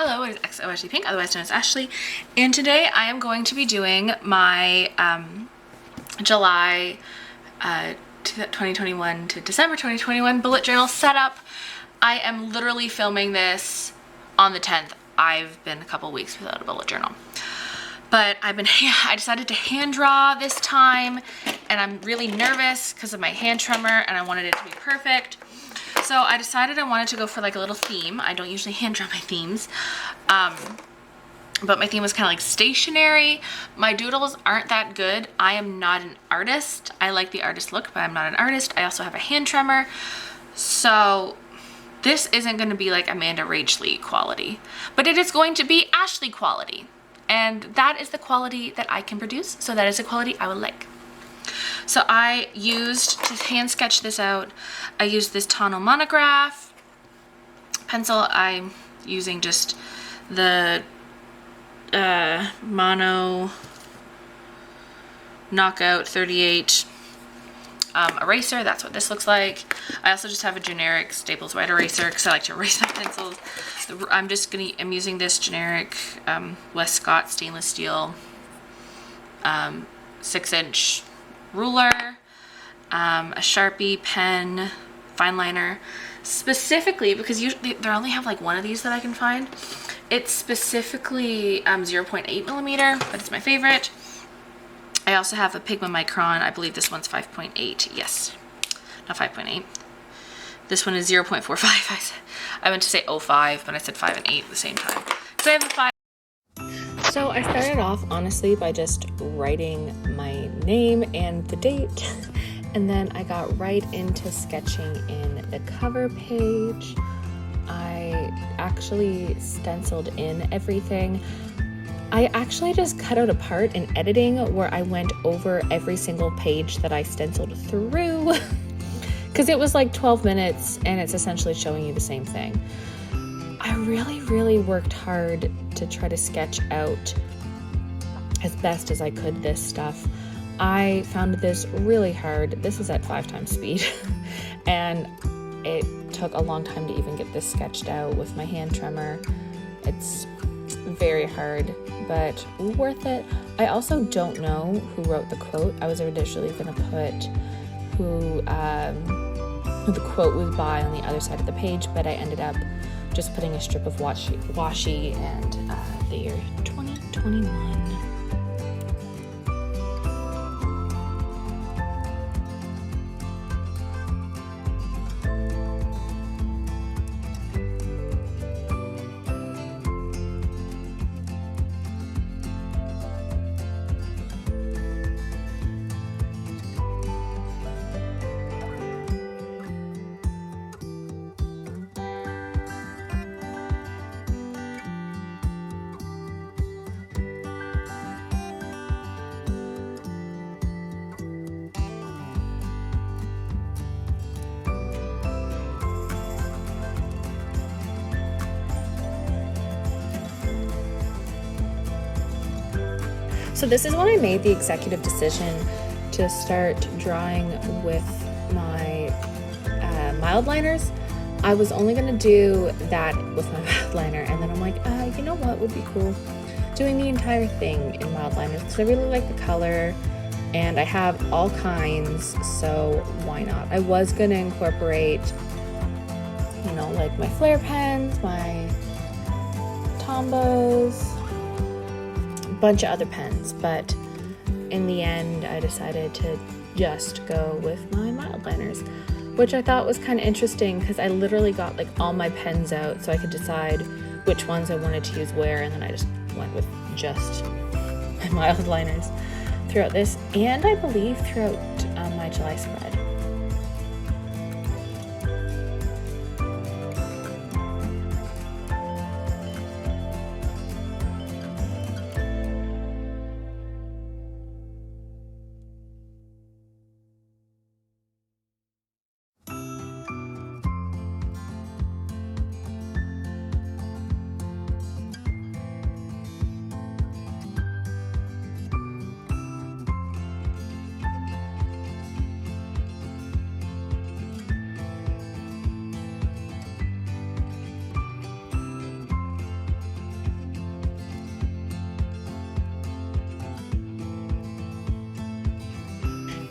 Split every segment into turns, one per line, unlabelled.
Hello, it is XO Ashley Pink, otherwise known as Ashley, and today I am going to be doing my July 2021 to December 2021 bullet journal setup. I am literally filming this on the 10th. I've been a couple weeks without a bullet journal. But I decided to hand draw this time, and I'm really nervous because of my hand tremor and I wanted it to be perfect. So I decided I wanted to go for like a little theme. I don't usually hand draw my themes. But my theme was kind of like stationary. My doodles aren't that good. I am not an artist. I like the artist look, but I'm not an artist. I also have a hand tremor. So this isn't going to be like Amanda Rachley quality, but it is going to be Ashley quality. And that is the quality that I can produce. So that is the quality I would like. So I used, to hand sketch this out, I used this Tonal Monograph pencil. I'm using just the Mono Knockout 38 eraser. That's what this looks like. I also just have a generic Staples white eraser because I like to erase my pencils. I'm using this generic West Scott stainless steel 6-inch ruler, a Sharpie pen, fine liner, specifically because usually they only have like one of these that I can find. It's specifically 0.8 millimeter, but it's my favorite. I also have a Pigma Micron. I believe this one's 5.8. Yes, not 5.8. This one is 0.45. I meant to say 0.5, but I said 5 and 8 at the same time. So I have a 5. So I started off honestly by just writing my name and the date, and then I got right into sketching in the cover page. I actually stenciled in everything. I actually just cut out a part in editing where I went over every single page that I stenciled through because it was like 12 minutes and it's essentially showing you the same thing. I really worked hard to try to sketch out as best as I could this stuff. I found this really hard. This is at 5 times speed and it took a long time to even get this sketched out with my hand tremor. It's very hard, but worth it. I also don't know who wrote the quote. I was originally going to put who the quote was by on the other side of the page, but I ended up just putting a strip of washi and the year 2021. So this is when I made the executive decision to start drawing with my mild liners. I was only going to do that with my mild liner, and then I'm like, you know what would be cool? Doing the entire thing in mild liners because I really like the color and I have all kinds, so why not? I was going to incorporate, you know, like my flare pens, my Tombos, bunch of other pens, but in the end I decided to just go with my mild liners, which I thought was kind of interesting because I literally got like all my pens out so I could decide which ones I wanted to use where, and then I just went with just my mild liners throughout this, and I believe throughout my July spread.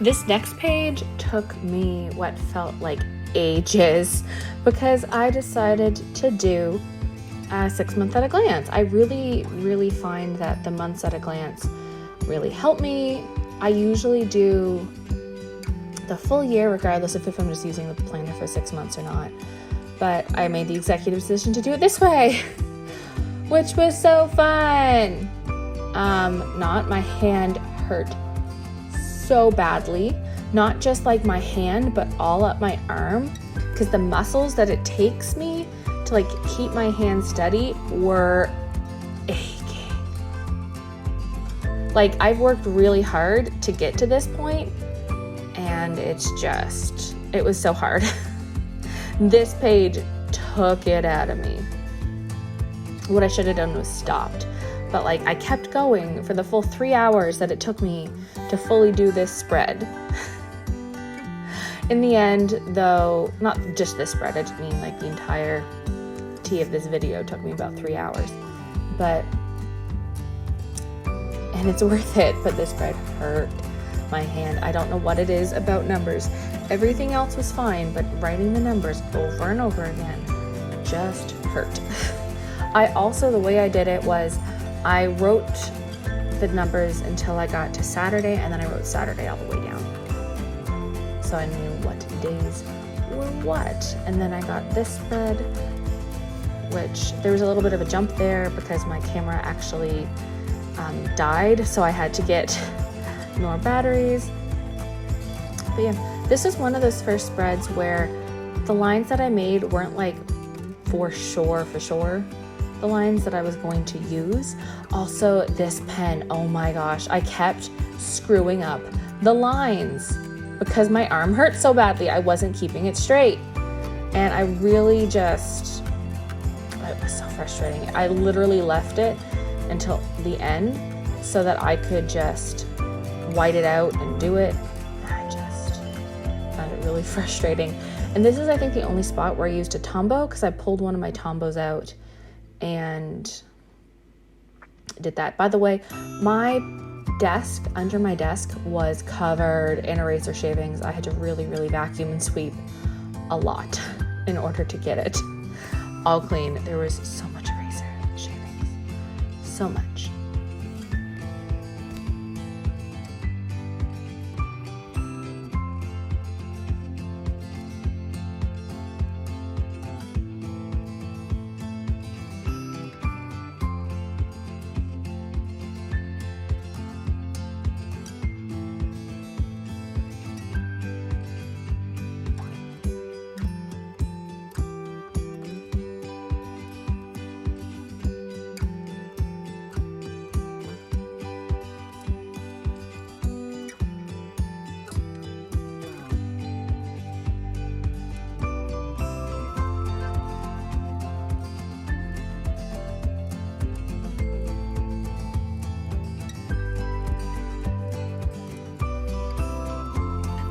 This next page took me what felt like ages because I decided to do a 6 month at a glance. I really find that the months at a glance really help me. I usually do the full year regardless of if I'm just using the planner for 6 months or not. But I made the executive decision to do it this way, which was so fun. My hand hurt so badly, not just like my hand, but all up my arm, because the muscles that it takes me to like keep my hand steady were aching. Like I've worked really hard to get to this point, and it was so hard. This page took it out of me. What I should have done was stopped. But like I kept going for the full 3 hours that it took me to fully do this spread. In the end, though, not just this spread, I just mean like the entirety of this video took me about 3 hours. And it's worth it, but this spread hurt my hand. I don't know what it is about numbers. Everything else was fine, but writing the numbers over and over again just hurt. The way I did it was I wrote the numbers until I got to Saturday, and then I wrote Saturday all the way down. So I knew what days were what. And then I got this spread, which there was a little bit of a jump there because my camera actually died, so I had to get more batteries. But yeah, this is one of those first spreads where the lines that I made weren't like for sure the lines that I was going to use. Also, this pen, oh my gosh, I kept screwing up the lines because my arm hurt so badly. I wasn't keeping it straight. And I really it was so frustrating. I literally left it until the end so that I could just white it out and do it. I just found it really frustrating. And this is, I think, the only spot where I used a Tombow, because I pulled one of my Tombows out and did that. By the way, my desk, under my desk, was covered in eraser shavings. I had to really vacuum and sweep a lot in order to get it all clean. There was so much eraser shavings. So much.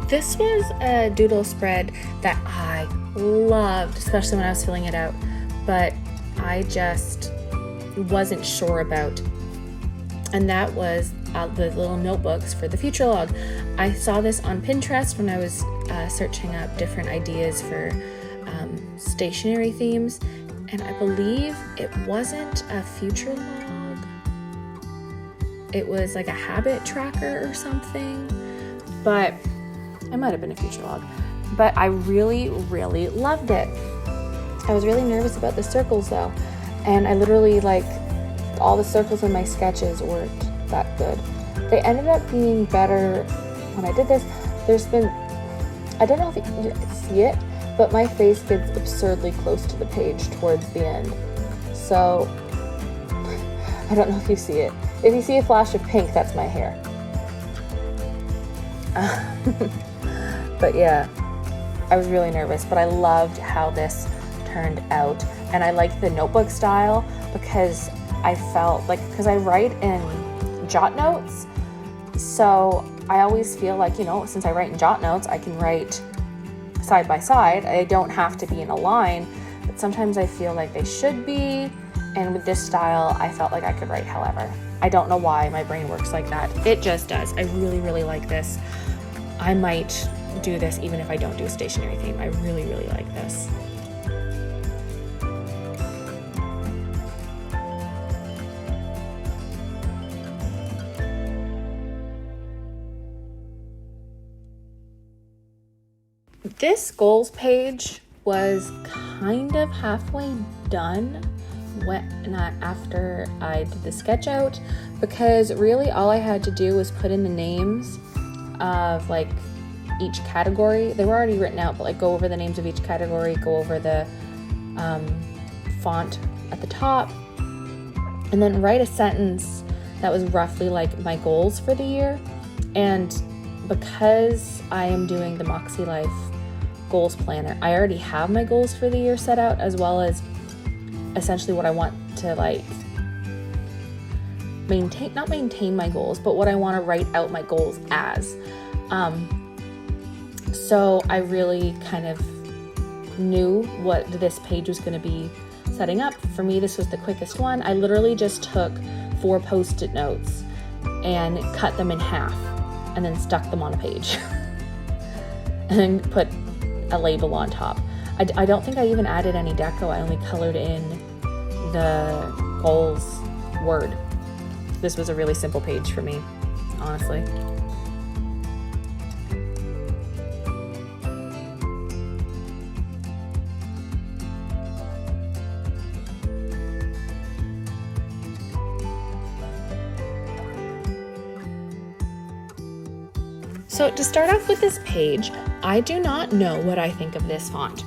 This was a doodle spread that I loved, especially when I was filling it out, but I just wasn't sure about. And that was the little notebooks for the future log. I saw this on Pinterest when I was searching up different ideas for stationery themes, and I believe it wasn't a future log. It was like a habit tracker or something, but it might have been a future log. But I really loved it. I was really nervous about the circles though, and I literally, like, all the circles in my sketches weren't that good. They ended up being better when I did this. I don't know if you can see it, but my face gets absurdly close to the page towards the end. So I don't know if you see it. If you see a flash of pink, that's my hair. But yeah, I was really nervous, but I loved how this turned out. And I liked the notebook style because I felt like, because I write in jot notes, so I always feel like, since I write in jot notes, I can write side by side. I don't have to be in a line, but sometimes I feel like they should be. And with this style, I felt like I could write however. I don't know why my brain works like that. It just does. I really like this. I might do this even if I don't do a stationery theme. I really, really like this. This goals page was kind of halfway done after I did the sketch out, because really all I had to do was put in the names of like each category. They were already written out, but like go over the names of each category, go over the font at the top, and then write a sentence that was roughly like my goals for the year. And because I am doing the MakseLife goals planner, I already have my goals for the year set out, as well as essentially what I want to like not maintain my goals, but what I want to write out my goals as. So I really kind of knew what this page was going to be setting up. For me, this was the quickest one. I literally just took 4 Post-it notes and cut them in half and then stuck them on a page and then put a label on top. I don't think I even added any deco. I only colored in the goals word. This was a really simple page for me, honestly. So to start off with this page, I do not know what I think of this font.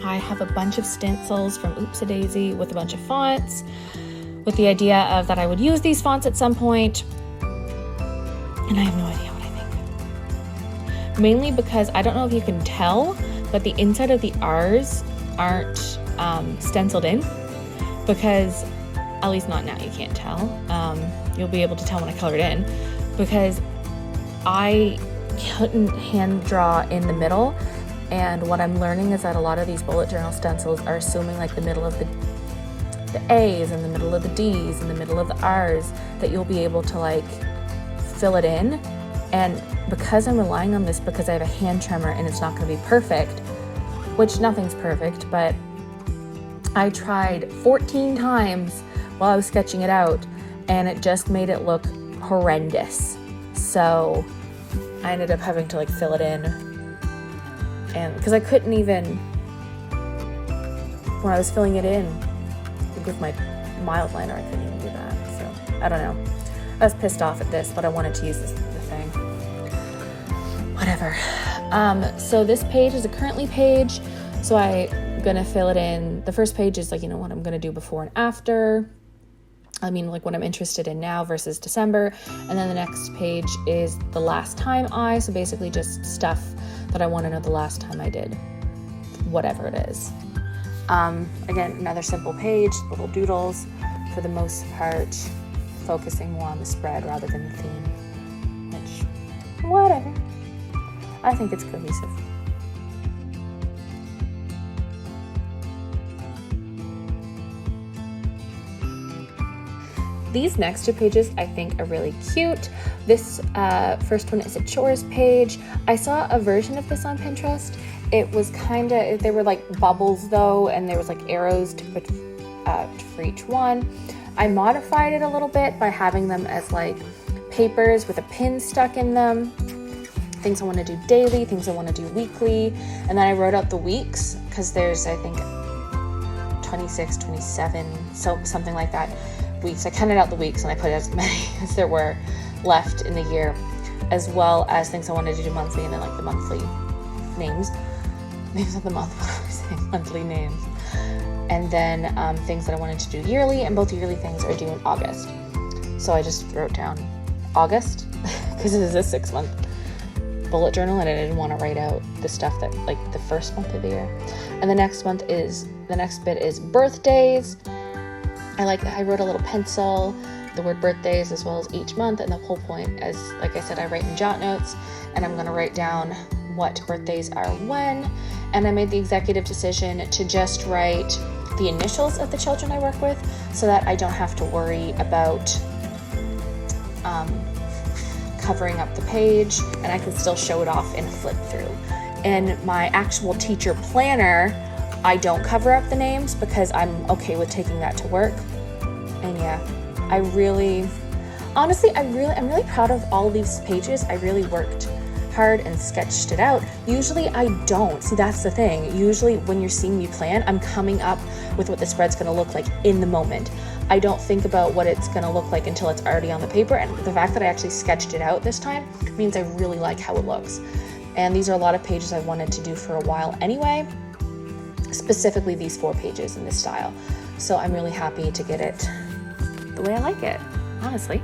I have a bunch of stencils from Oopsie-Daisy with a bunch of fonts, with the idea of that I would use these fonts at some point, and I have no idea what I think. Mainly because I don't know if you can tell, but the inside of the R's aren't stenciled in, because, at least not now, you can't tell. You'll be able to tell when I color it in, because I couldn't hand draw in the middle, and what I'm learning is that a lot of these bullet journal stencils are assuming like the middle of the A's and the middle of the D's and the middle of the R's, that you'll be able to like fill it in. And because I'm relying on this, because I have a hand tremor and it's not going to be perfect, which nothing's perfect, but I tried 14 times while I was sketching it out, and it just made it look horrendous. So I ended up having to like fill it in, and because I couldn't even, when I was filling it in with my mild liner, I couldn't even do that. So I don't know. I was pissed off at this, but I wanted to use the thing. Whatever. So this page is a currently page, so I'm gonna fill it in. The first page is like, you know, what I'm gonna do before and after. I mean, like what I'm interested in now versus December. And then the next page is the last time so basically just stuff that I want to know the last time I did whatever it is. Again, another simple page, little doodles, for the most part, focusing more on the spread rather than the theme, which, whatever. I think it's cohesive. These next 2 pages I think are really cute. This first one is a chores page. I saw a version of this on Pinterest. It was they were like bubbles though, and there was like arrows to put for each one. I modified it a little bit by having them as like papers with a pin stuck in them. Things I want to do daily, things I want to do weekly. And then I wrote out the weeks, because there's, I think, 26, 27, so something like that. Weeks. I counted out the weeks and I put as many as there were left in the year, as well as things I wanted to do monthly, and then like the monthly names of the month. What am I saying? Monthly names. And then things that I wanted to do yearly, and both yearly things are due in August. So I just wrote down August because it is a 6-month bullet journal, and I didn't want to write out the stuff that like the first month of the year. And the next bit is birthdays. I wrote a little pencil, the word birthdays, as well as each month, and the whole point, as like I said, I write in jot notes, and I'm going to write down what birthdays are when. And I made the executive decision to just write the initials of the children I work with, so that I don't have to worry about covering up the page, and I can still show it off in a flip through. In my actual teacher planner, I don't cover up the names because I'm okay with taking that to work. And yeah, I'm really proud of all these pages. I really worked hard and sketched it out. Usually I don't. See, that's the thing. Usually when you're seeing me plan, I'm coming up with what the spread's going to look like in the moment. I don't think about what it's going to look like until it's already on the paper, and the fact that I actually sketched it out this time means I really like how it looks. And these are a lot of pages I wanted to do for a while anyway, specifically these 4 pages in this style. So I'm really happy to get it the way I like it, honestly.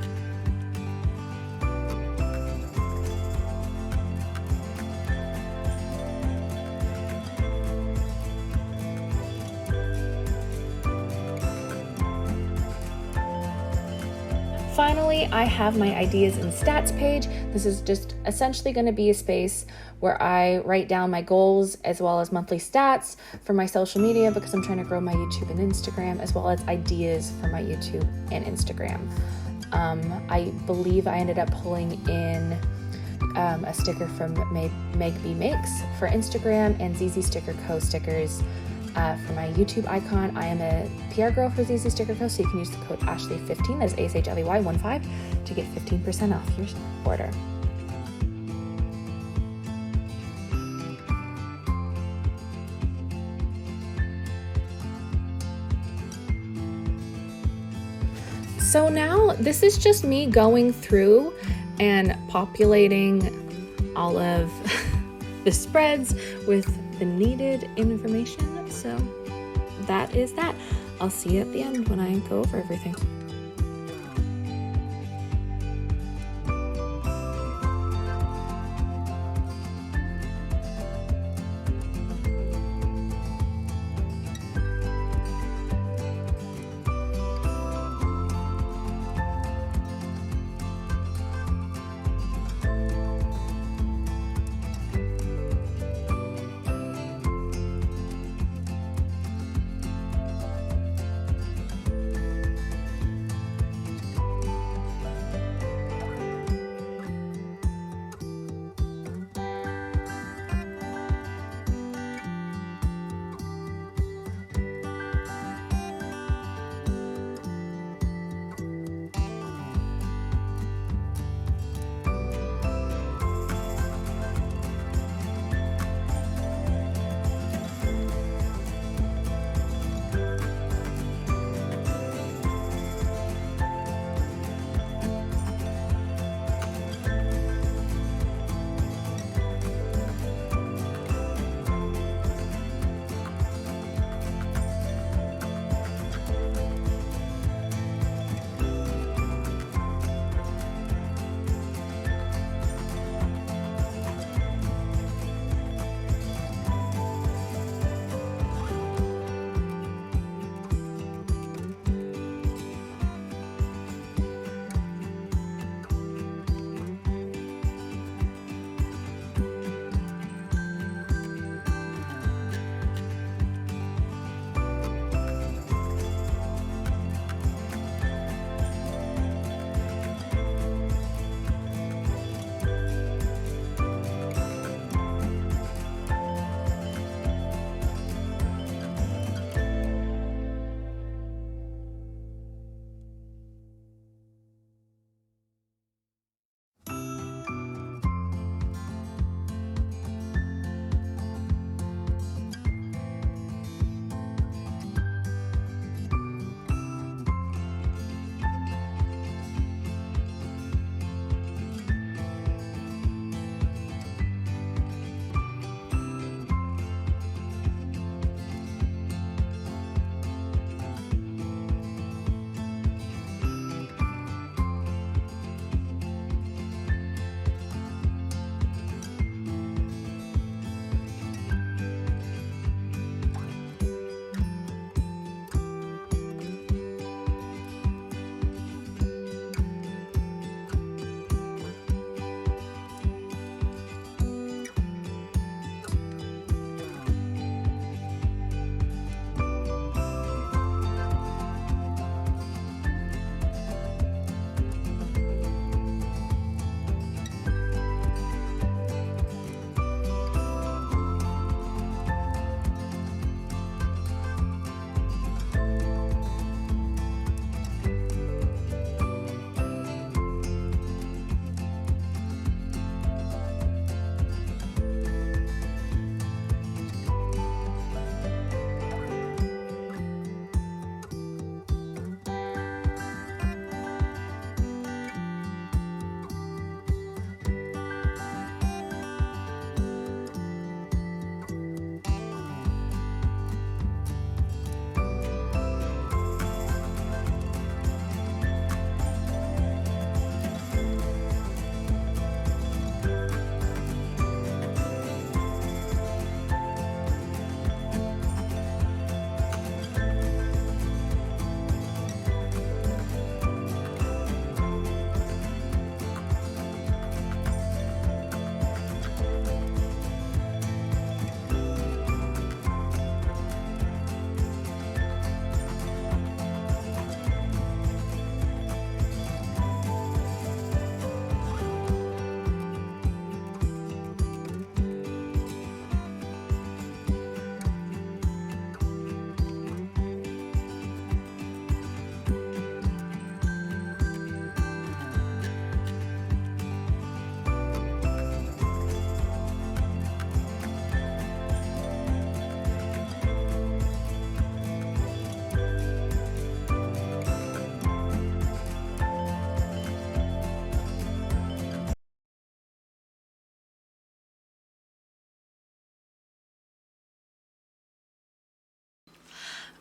Finally, I have my ideas and stats page. This is just essentially going to be a space where I write down my goals as well as monthly stats for my social media, because I'm trying to grow my YouTube and Instagram, as well as ideas for my YouTube and Instagram. I believe I ended up pulling in a sticker from Meg Makes for Instagram, and ZZ Sticker Co. stickers for my YouTube icon. I am a PR girl for ZZ Sticker Co., so you can use the code Ashley15, that's ASHLEY15, to get 15% off your order. So now this is just me going through and populating all of the spreads with the needed information. So that is that. I'll see you at the end when I go over everything.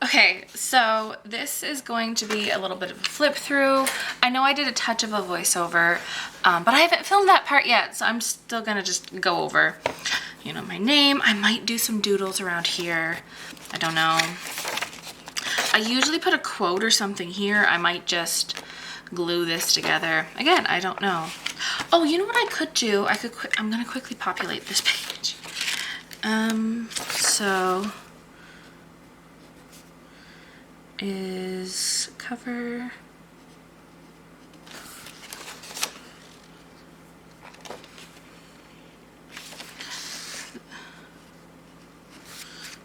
Okay, so this is going to be a little bit of a flip through. I know I did a touch of a voiceover, but I haven't filmed that part yet, so I'm still gonna just go over, you know, my name. I might do some doodles around here. I don't know. I usually put a quote or something here. I might just glue this together. Again, I don't know. Oh, you know what I could do? I'm gonna quickly populate this page. So is cover.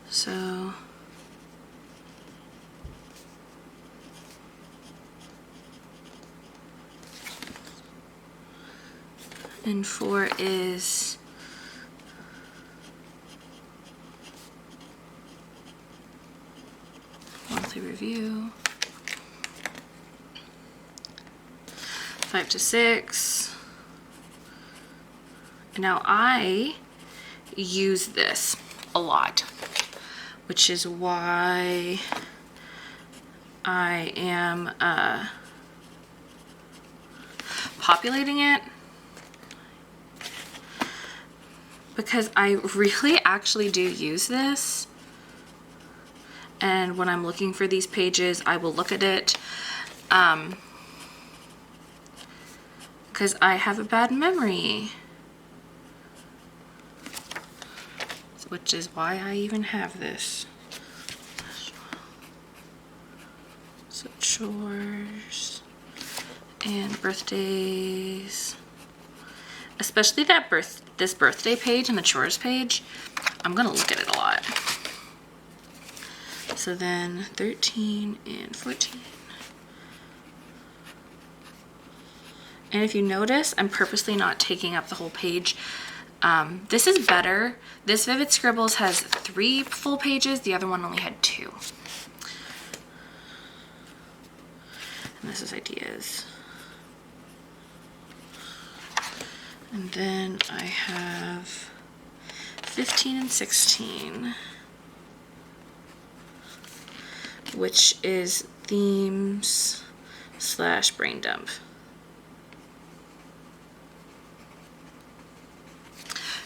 So and 4 is monthly review. 5 to 6. Now I use this a lot, which is why I am populating it, because I really actually do use this. And when I'm looking for these pages, I will look at it, because I have a bad memory, which is why I even have this. So chores and birthdays, especially this birthday page and the chores page. I'm gonna look at it a lot. So then 13 and 14. And if you notice, I'm purposely not taking up the whole page. This is better. This Vivid Scribbles has 3 full pages. The other one only had 2. And this is ideas. And then I have 15 and 16, which is themes / brain dump.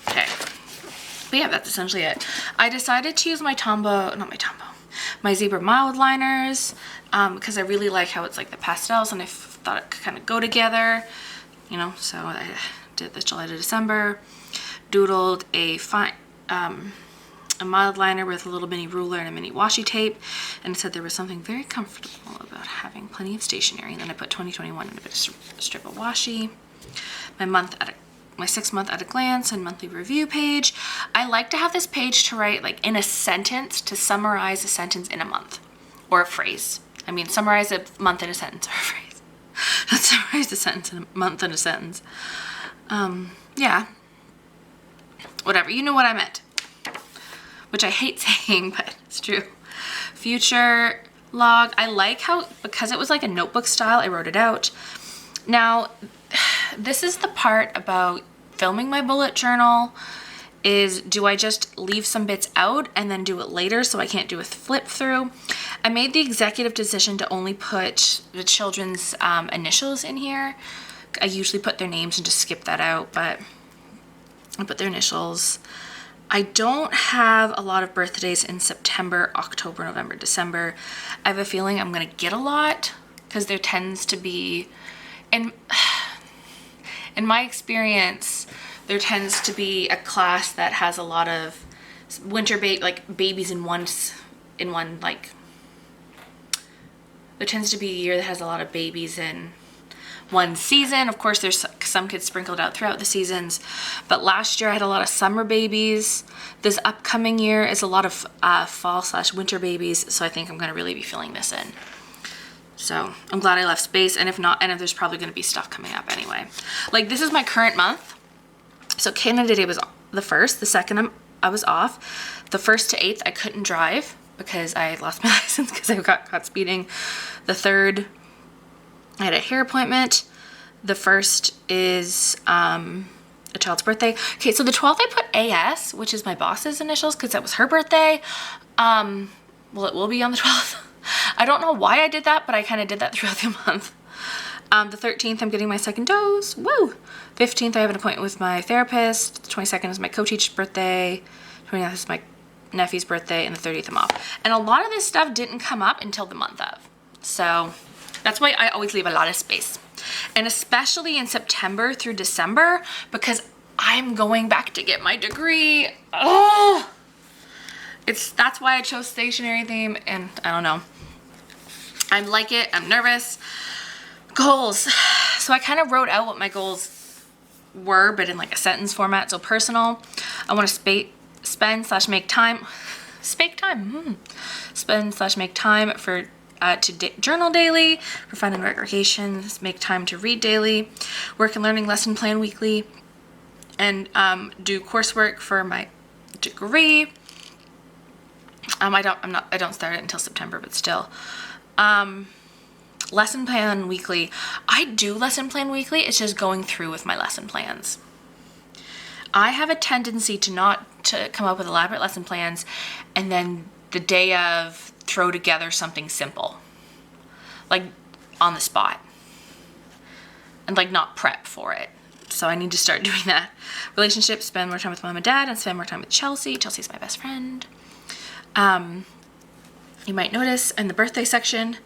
Okay, but yeah, that's essentially it. I decided to use my Zebra mild liners, because I really like how it's like the pastels, and I thought it could kind of go together, you know. So I did this July to December, doodled a mild liner with a little mini ruler and a mini washi tape, and it said there was something very comfortable about having plenty of stationery. And then I put 2021 in a bit of strip of washi. My 6 month at a glance and monthly review page. I like to have this page to write like in a sentence, to summarize a sentence in a month or a phrase. I mean, summarize a month in a sentence or a phrase. Not summarize a sentence in a month in a sentence. Yeah, whatever, you know what I meant, which I hate saying, but it's true. Future log. I like how, because it was like a notebook style, I wrote it out. Now, this is the part about filming my bullet journal, is do I just leave some bits out and then do it later so I can't do a flip through? I made the executive decision to only put the children's initials in here. I usually put their names and just skip that out, but I put their initials. I don't have a lot of birthdays in September, October, November, December. I have a feeling I'm gonna get a lot, because there tends to be, in my experience, there tends to be a class that has a lot of babies in one, like, there tends to be a year that has a lot of babies in one season. Of course, there's some kids sprinkled out throughout the seasons, but last year I had a lot of summer babies. This upcoming year is a lot of fall / winter babies, so I think I'm gonna really be filling this in. So I'm glad I left space, and if not, and if there's probably gonna be stuff coming up anyway. Like, this is my current month. So Canada Day was the 1st, the 2nd I was off. The 1st to 8th I couldn't drive because I lost my license because I got caught speeding. The 3rd I had a hair appointment. The 1st is a child's birthday. Okay, so the 12th I put AS, which is my boss's initials, because that was her birthday. Well, it will be on the 12th. I don't know why I did that, but I kind of did that throughout the month. The 13th, I'm getting my second dose. Woo! 15th, I have an appointment with my therapist. The 22nd is my co-teacher's birthday. 29th is my nephew's birthday, and the 30th I'm off. And a lot of this stuff didn't come up until the month of. So that's why I always leave a lot of space. And especially in September through December, because I'm going back to get my degree. Oh! That's why I chose stationery theme, and I don't know. I like it. I'm nervous. Goals. So I kind of wrote out what my goals were, but in like a sentence format. So personal, I want to spend/make time. Spend/make time for to journal daily, for fun and recreations. Make time to read daily. Work and learning lesson plan weekly, and do coursework for my degree. I don't start it until September, but still. Lesson plan weekly. I do lesson plan weekly. It's just going through with my lesson plans. I have a tendency to come up with elaborate lesson plans and then the day of throw together something simple, like on the spot, and like not prep for it. So I need to start doing that. Relationships, spend more time with mom and dad and spend more time with Chelsea. Chelsea's my best friend. You might notice in the birthday section,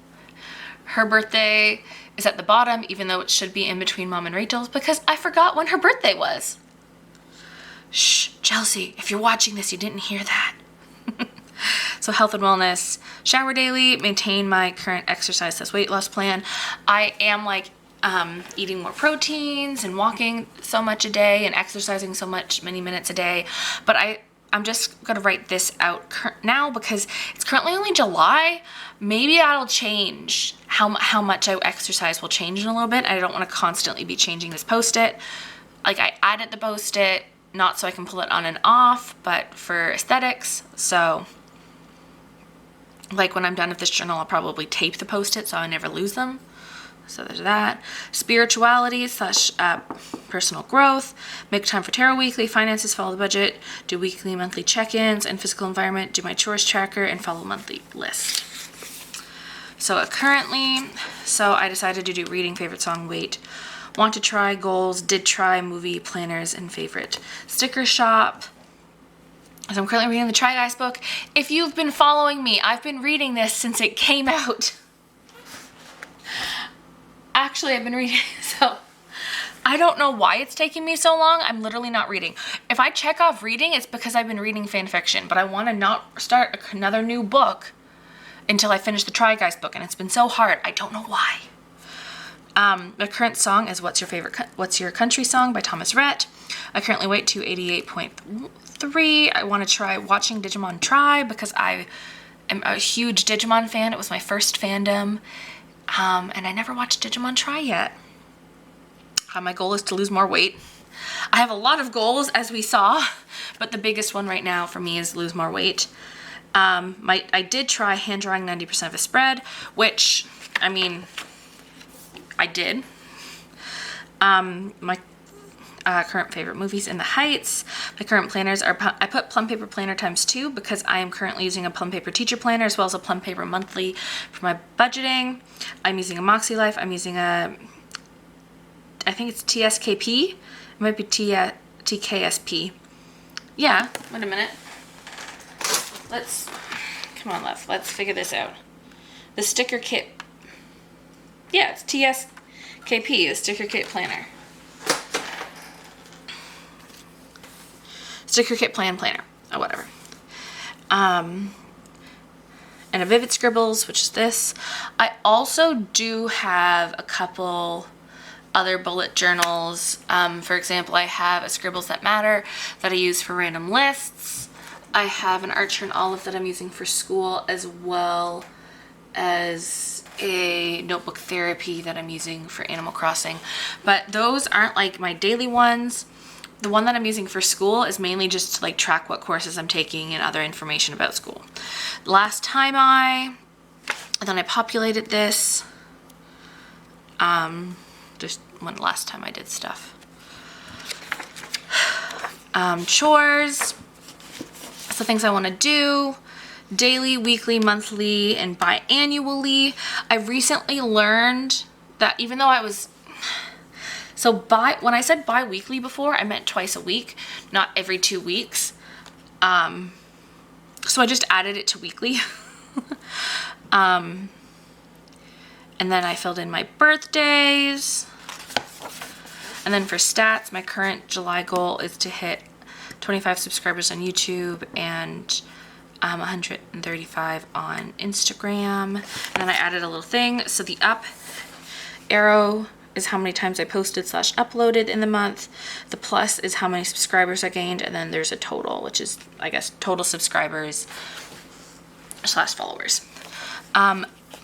her birthday is at the bottom, even though it should be in between Mom and Rachel's, because I forgot when her birthday was. Shh, Chelsea, if you're watching this, you didn't hear that. So health and wellness, shower daily, maintain my current exercise / weight loss plan. I am like eating more proteins and walking so much a day and exercising so many minutes a day, but I'm just gonna write this out now because it's currently only July. Maybe that'll change. How much I exercise will change in a little bit. I don't want to constantly be changing this post-it. Like, I added the post-it, not so I can pull it on and off, but for aesthetics. So, like, when I'm done with this journal, I'll probably tape the post-it so I never lose them. So there's that. Spirituality / personal growth. Make time for tarot weekly. Finances, follow the budget. Do weekly, monthly check-ins. And physical environment. Do my chores tracker and follow monthly list. So I decided to do reading, favorite song, wait. Want to try, goals, did try, movie, planners, and favorite sticker shop. So I'm currently reading the Try Guys book. If you've been following me, I've been reading this since it came out. Actually, I've been reading, so I don't know why it's taking me so long. I'm literally not reading. If I check off reading, it's because I've been reading fan fiction, but I want to not start another new book until I finish the Try Guys book, and it's been so hard. I don't know why. The current song is What's Your Country Song by Thomas Rhett. I currently wait to 88.3. I want to try watching Digimon Try because I am a huge Digimon fan. It was my first fandom. And I never watched Digimon Try yet. My goal is to lose more weight. I have a lot of goals, as we saw, but the biggest one right now for me is lose more weight. I did try hand drawing 90% of a spread, which, I mean, I did. My current favorite movies In the Heights. My current planners are, I put Plum Paper Planner ×2 because I am currently using a Plum Paper Teacher Planner as well as a Plum Paper Monthly for my budgeting. I'm using a MakseLife. I'm using I think it's TSKP. It might be TKSP. Yeah, wait a minute. Come on, love. Let's figure this out. The sticker kit. Yeah, it's TSKP, the sticker kit planner. Sticker kit planner. Oh, whatever. And a Vivid Scribbles, which is this. I also do have a couple other bullet journals. For example, I have a Scribbles That Matter that I use for random lists. I have an Archer and Olive that I'm using for school, as well as a notebook therapy that I'm using for Animal Crossing. But those aren't like my daily ones. The one that I'm using for school is mainly just to like track what courses I'm taking and other information about school. Last time I populated this. Just when last time I did stuff. Chores. So things I want to do. daily, weekly, monthly, and biannually. I recently learned that even though I was, when I said bi-weekly before, I meant twice a week, not every 2 weeks. So I just added it to weekly. And then I filled in my birthdays. And then for stats, my current July goal is to hit 25 subscribers on YouTube and 135 on Instagram. And then I added a little thing. So the up arrow is how many times I posted / uploaded in the month. The plus is how many subscribers I gained. And then there's a total, which is, I guess, total subscribers / followers.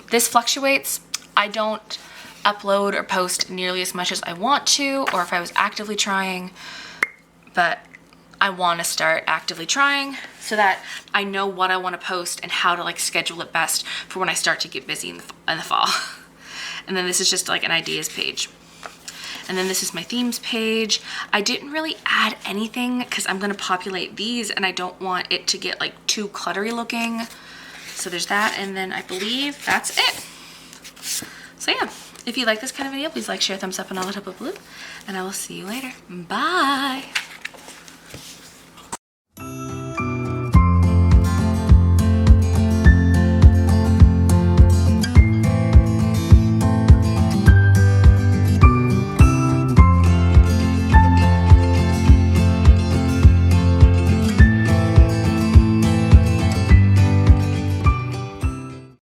This fluctuates. I don't upload or post nearly as much as I want to, or if I was actively trying, but I want to start actively trying so that I know what I want to post and how to like schedule it best for when I start to get busy in the fall. And then this is just like an ideas page. And then this is my themes page. I didn't really add anything because I'm going to populate these and I don't want it to get like too cluttery looking. So there's that, and then I believe that's it. So yeah, if you like this kind of video, please like, share, thumbs up, and all the top of blue, and I will see you later. Bye!